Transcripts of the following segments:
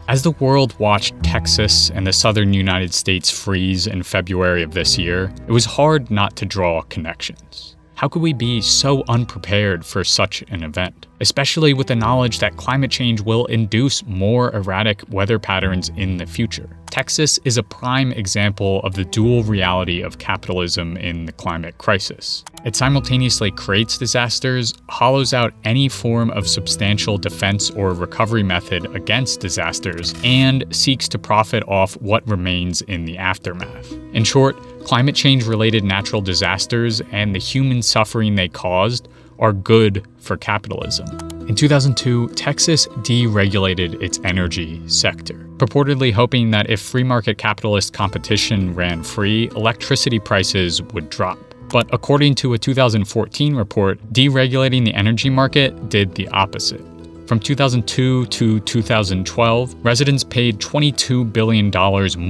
As the world watched Texas and the southern United States freeze in February of this year, it was hard not to draw connections. How could we be so unprepared for such an event, especially with the knowledge that climate change will induce more erratic weather patterns in the future? Texas is a prime example of the dual reality of capitalism in the climate crisis. It simultaneously creates disasters, hollows out any form of substantial defense or recovery method against disasters, and seeks to profit off what remains in the aftermath. In short, climate change-related natural disasters and the human suffering they caused are good for capitalism. In 2002, Texas deregulated its energy sector, purportedly hoping that if free market capitalist competition ran free, electricity prices would drop. But according to a 2014 report, deregulating the energy market did the opposite. From 2002 to 2012, residents paid $22 billion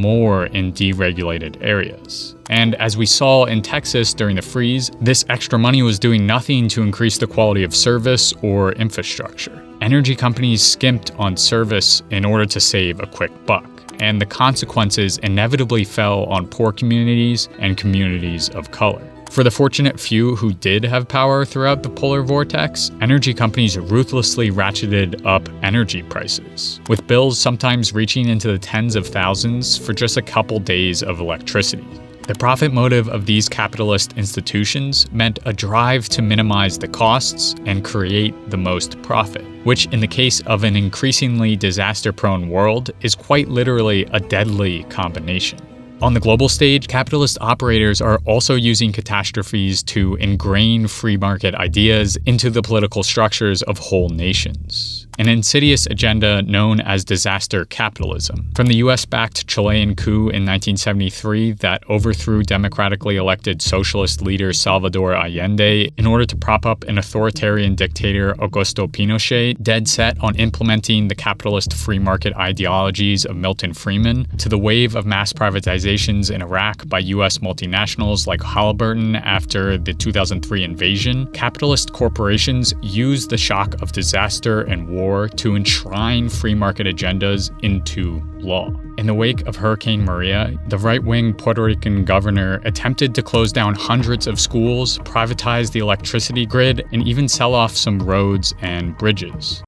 more in deregulated areas. And as we saw in Texas during the freeze, this extra money was doing nothing to increase the quality of service or infrastructure. Energy companies skimped on service in order to save a quick buck, and the consequences inevitably fell on poor communities and communities of color. For the fortunate few who did have power throughout the polar vortex, energy companies ruthlessly ratcheted up energy prices, with bills sometimes reaching into the tens of thousands for just a couple days of electricity. The profit motive of these capitalist institutions meant a drive to minimize the costs and create the most profit, which in the case of an increasingly disaster-prone world is quite literally a deadly combination. On the global stage, capitalist operators are also using catastrophes to ingrain free market ideas into the political structures of whole nations. An insidious agenda known as disaster capitalism. From the US-backed Chilean coup in 1973 that overthrew democratically elected socialist leader Salvador Allende in order to prop up an authoritarian dictator Augusto Pinochet, dead set on implementing the capitalist free market ideologies of Milton Friedman, to the wave of mass privatizations in Iraq by US multinationals like Halliburton after the 2003 invasion, capitalist corporations used the shock of disaster and war to enshrine free market agendas into law. In the wake of Hurricane Maria, the right-wing Puerto Rican governor attempted to close down hundreds of schools, privatize the electricity grid, and even sell off some roads and bridges.